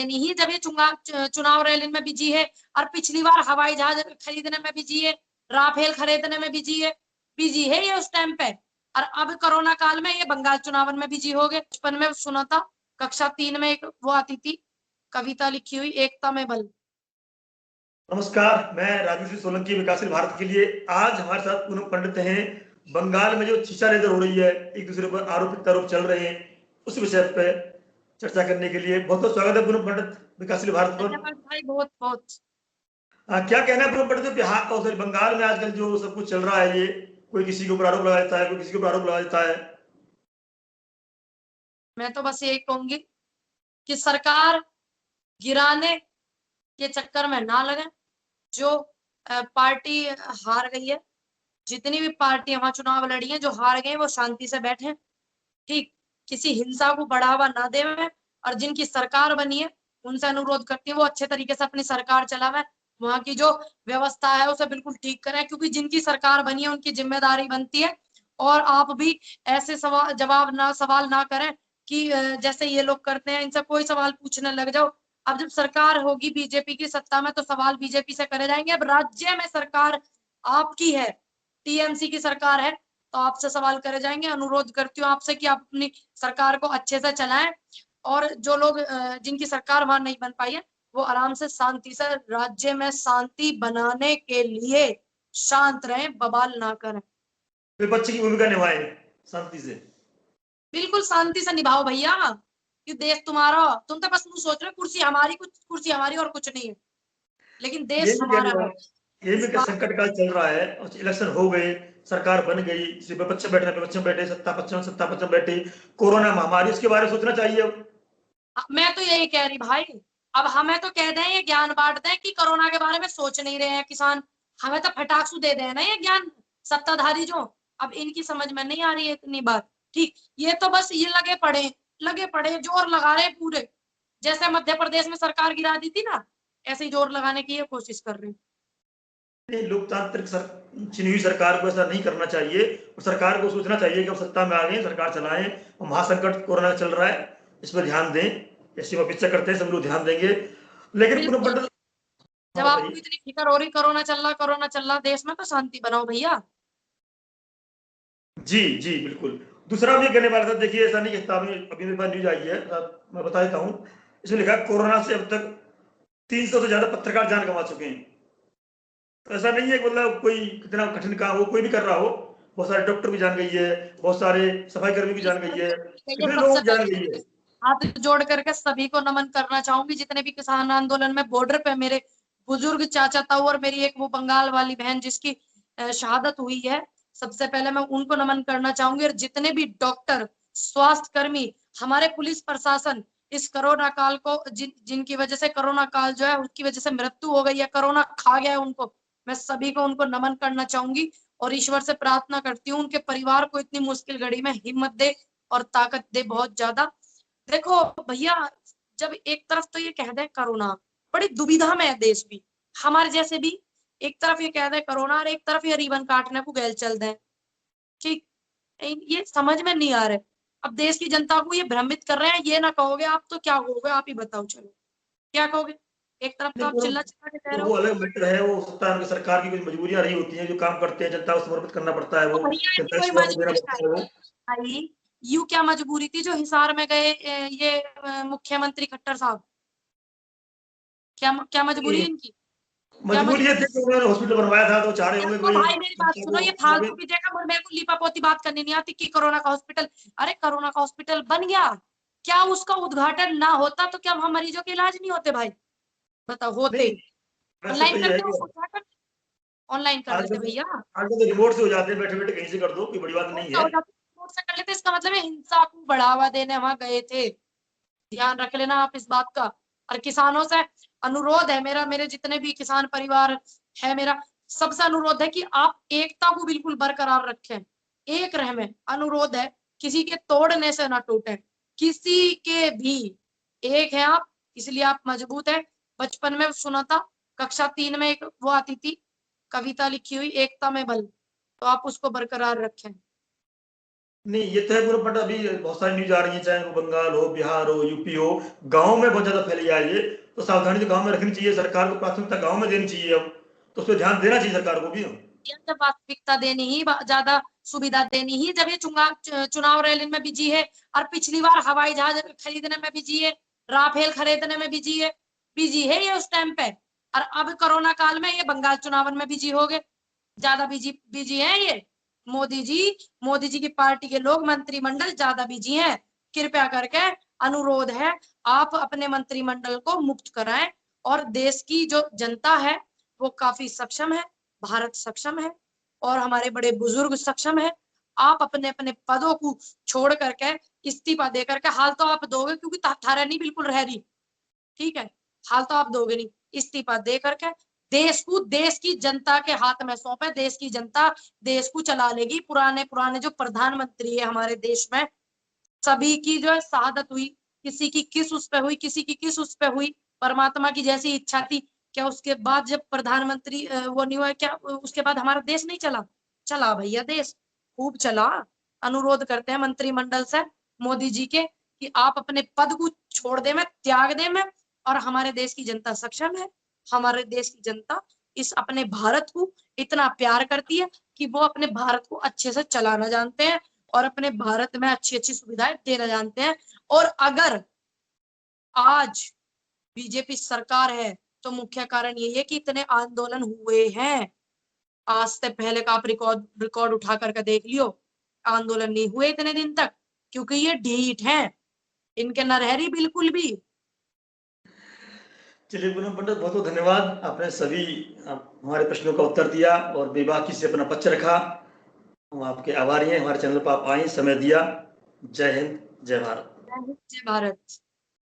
देनी ही जब ये चुनाव रैली में बिजी है, और पिछली बार हवाई जहाज खरीदने में बिजी है, राफेल खरीदने में बिजी है ये उस टाइम पे। और अब कोरोना काल में ये बंगाल चुनाव में बिजी हो गए। बचपन में सुना था, कक्षा 3 में एक वो आती थी कविता लिखी हुई, एकता में बल। नमस्कार, मैं राजू सोलंकी, विकासशील भारत के लिए। आज हमारे साथ पूनम पंडित हैं। बंगाल में जो शीशा लेदर हो रही है, एक दूसरे पर आरोप प्रत्यारोप चल रहे हैं, उस विषय पे चर्चा करने के लिए बहुत बहुत स्वागत है पूनम पंडित, विकासशील भारत पर। धन्यवाद भाई, बहुत बहुत। क्या कहना है पूनम पंडित, बिहार बंगाल में आजकल जो सब कुछ चल रहा है, ये कोई किसी के ऊपर आरोप लगा देता है, कोई किसी के ऊपर आरोप लगा देता है। मैं तो बस यही कहूंगी कि सरकार गिराने के चक्कर में ना लगे। जो पार्टी हार गई है, जितनी भी पार्टी वहां चुनाव लड़ी है, जो हार गए वो शांति से बैठे, ठीक, किसी हिंसा को बढ़ावा ना दे। और जिनकी सरकार बनी है उनसे अनुरोध करती है वो अच्छे तरीके से अपनी सरकार चलावे, वहां की जो व्यवस्था है उसे बिल्कुल ठीक करें, क्योंकि जिनकी सरकार बनी है उनकी जिम्मेदारी बनती है। और आप भी ऐसे सवाल ना करें कि जैसे ये लोग करते हैं, इनसे कोई सवाल पूछने लग जाओ। अब जब सरकार होगी बीजेपी की सत्ता में तो सवाल बीजेपी से करे जाएंगे। अब राज्य में सरकार आपकी है, टीएमसी की सरकार है, तो आपसे सवाल करे जाएंगे। अनुरोध करती हूँ आपसे कि आप अपनी सरकार को अच्छे से चलाएं, और जो लोग जिनकी सरकार वहां नहीं बन पाई है वो आराम से शांति से राज्य में शांति बनाने के लिए शांत रहें, बवाल ना करें। विपक्ष की भूमिका निभाए शांति से। बिल्कुल शांति से निभाओ भैया, कि देश तुम्हारा, तुम तो बस सोच रहे हो कुर्सी हमारी, कुछ कुर्सी हमारी और कुछ नहीं है, लेकिन ये देश भी कह हमारा रहे है। हैं, ये भी संकट काल चल रहा है, इलेक्शन हो गए, सरकार बन गई, विपक्ष बैठे, विपक्ष में बैठे, सत्ता पक्ष में बैठे, कोरोना महामारी, उसके बारे में सोचना चाहिए अब। मैं तो यही कह रही भाई, अब हमें तो कह दें, ये ज्ञान बांट दें कि कोरोना के बारे में सोच नहीं रहे हैं किसान, हमें तो फटाकसू दे दें ना ये ज्ञान, सत्ताधारी जो। अब इनकी समझ में नहीं आ रही है इतनी बात, ठीक, ये तो बस ये लगे पड़े जोर लगा रहे पूरे। जैसे मध्य प्रदेश में सरकार गिरा दी थी ना, ऐसे ही जोर लगाने की ये कोशिश कर रहे हैं। नहीं, लोकतांत्रिक चुनी हुई सरकार को ऐसा नहीं करना चाहिए, और सरकार को सोचना चाहिए कि अब सत्ता में आ गए, सरकार चलाएं, और महासंकट कोरोना चल रहा है, इस पर ध्यान दें। ऐसी अपेक्षा करते हैं, सब लोग ध्यान देंगे। लेकिन पूनम बिल्कुल, पंडित, हाँ जब आपको बताइए। इतनी फिक्र हो रही कोरोना चल रहा देश में, तो शांति बनाओ भैया। जी जी बिल्कुल। दूसरा भी कहने वाला था, देखिए ऐसा नहीं, अभी मेरे पास न्यूज आई है, मैं बता देता हूँ। इसमें लिखा है कोरोना से अब तक 300 से ज्यादा पत्रकार जान गंवा चुके हैं। तो ऐसा नहीं है कि मतलब कोई कितना कठिन काम हो, कोई भी कर रहा हो। बहुत सारे डॉक्टर की जान गई है, बहुत सारे सफाई कर्मी की जान गई है, ये कितने लोगों सबसे की जान गई पहले है। हाथ जोड़ करके सभी को नमन करना चाहूंगी, जितने भी किसान आंदोलन में बॉर्डर पे मेरे बुजुर्ग चाचा ताऊ, और मेरी एक वो बंगाल वाली बहन जिसकी शहादत हुई है, सबसे पहले मैं उनको नमन करना चाहूंगी। और जितने भी डॉक्टर, स्वास्थ्य कर्मी, हमारे पुलिस प्रशासन, इस कोरोना काल को जिनकी वजह से कोरोना काल जो है उसकी वजह से मृत्यु हो गई है, कोरोना खा गया है उनको, मैं सभी को उनको नमन करना चाहूंगी। और ईश्वर से प्रार्थना करती हूँ उनके परिवार को इतनी मुश्किल घड़ी में हिम्मत दे और ताकत दे बहुत ज्यादा। देखो भैया, जब एक तरफ तो ये कह दे कोरोना, बड़ी दुविधा में है देश भी, हमारे जैसे भी, एक तरफ ये कह दे कोरोना और एक तरफ ये रिबन काटने को गैल चल दे, ठीक, ये समझ में नहीं आ रहे। अब देश की जनता को ये भ्रमित कर रहे हैं, ये ना कहोगे आप तो क्या कहोगे, आप ही बताओ, चलो क्या कहोगे। एक तरफ तो नहीं, आप चिल्ला चिल्ला के कह तो रहे वो हो, अलग मैटर है, वो सत्ता की सरकार की कुछ मजबूरियां रही होती हैं, जो काम करते हैं जनता को समर्पित करना पड़ता है, तो वो भैया ऐसी जनता की कोई सेवा में देना मजबूरी पड़ता है वो। आई, यू क्या मजबूरी थी जो हिसार में गए ये मुख्यमंत्री खट्टर साहब, क्या क्या मजबूरी है इनकी, क्या मजबूरी ये मजबूरी। थी कि उन्होंने हॉस्पिटल बनवाया था, तो चाह रहे होंगे देखो कोई भाई मेरी बात जनता सुनो, को ये वहां फालतू पे। की जगह मेरे को लीपापोती बात करनी नहीं आती कि कोरोना का हॉस्पिटल, अरे कोरोना का हॉस्पिटल बन गया, क्या उसका उद्घाटन ना होता तो क्या वहां मरीजों के इलाज नहीं होते भाई, बताओ होते, नहीं, वैसे तो ऑनलाइन ये है करते कि हो उद्घाटन, ऑनलाइन कर आजकल देते भैया, आजकल तो रिमोट से हो जाते हैं, बैठे बैठे कहीं से कर दो, कोई बड़ी बात रिपोर्ट नहीं का है। हो जाता रिपोर्ट से कर लेते, इसका मतलब है हिंसा को बढ़ावा देने वहां गए थे, ध्यान रख लेना आप इस बात का। और किसानों से अनुरोध है मेरा, मेरे जितने भी किसान परिवार है, मेरा सबसे अनुरोध है कि आप एकता को बिल्कुल बरकरार रखें, एक रहें, अनुरोध है, किसी के तोड़ने से ना टूटे, किसी के भी, एक है आप, इसलिए आप मजबूत है। बचपन में सुना था, कक्षा 3 में एक वो आती थी कविता लिखी हुई, एकता में बल, तो आप उसको बरकरार रखें। नहीं, ये तो है पूरा, बट अभी बहुत सारी न्यूज आ रही है, चाहे वो बंगाल हो, बिहार हो, यूपी हो, गांव में बहुत ज्यादा फैली है ये। तो सावधानी तो गांव में रखनी चाहिए, सरकार को प्राथमिकता गांव में देनी चाहिए अब, तो उस पर ध्यान देना चाहिए सरकार को भी। जब वास्तविकता देनी ही, ज्यादा सुविधा देनी ही, जब ये चुनाव रैली में बिजी है, और पिछली बार हवाई जहाज खरीदने में बिजी है, राफेल खरीदने में बिजी है ये उस टाइम पे। और अब कोरोना काल में ये बंगाल चुनाव में बिजी हो गए, ज्यादा बिजी है ये। मोदी जी की पार्टी के लोग, मंत्रिमंडल ज्यादा बिजी हैं। कृपया करके अनुरोध है, आप अपने मंत्रिमंडल को मुक्त कराएं, और देश की जो जनता है वो काफी सक्षम है, भारत सक्षम है, और हमारे बड़े बुजुर्ग सक्षम है। आप अपने अपने पदों को छोड़ करके, इस्तीफा दे करके, हाल तो आप दोगे क्योंकि थारा नहीं बिल्कुल रह रही, ठीक है, हाल तो आप दोगे नहीं, इस्तीफा दे करके देश को, देश की जनता के हाथ में सौंपे। देश की जनता देश को चला लेगी। पुराने पुराने जो प्रधानमंत्री है हमारे देश में, सभी की जो है शहादत हुई, किसी की किस उस पे हुई, किसी की किस उस पे हुई, परमात्मा की जैसी इच्छा थी। क्या उसके बाद जब प्रधानमंत्री वो नहीं हुआ, क्या उसके बाद हमारा देश नहीं चला? चला भैया, देश खूब चला। अनुरोध करते हैं मंत्रिमंडल से, मोदी जी के, कि आप अपने पद को छोड़ दे में, त्याग दे में, और हमारे देश की जनता सक्षम है। हमारे देश की जनता इस अपने भारत को इतना प्यार करती है कि वो अपने भारत को अच्छे से चलाना जानते हैं, और अपने भारत में अच्छी अच्छी सुविधाएं देना जानते हैं। और अगर आज बीजेपी सरकार है, तो मुख्य कारण यही है कि इतने आंदोलन हुए हैं। आज से पहले का आप रिकॉर्ड रिकॉर्ड उठा करके देख लियो, आंदोलन नहीं हुए इतने दिन तक, क्योंकि ये ढीठ हैं, इनके नरहरी बिल्कुल भी। चलिए पूनम पंडित, बहुत बहुत धन्यवाद, आपने सभी हमारे प्रश्नों का उत्तर दिया और बेबाकी से अपना पक्ष रखा। हम आपके आभारी हैं, हमारे चैनल पर आप आए, समय दिया। जय हिंद, जय भारत। जय भारत।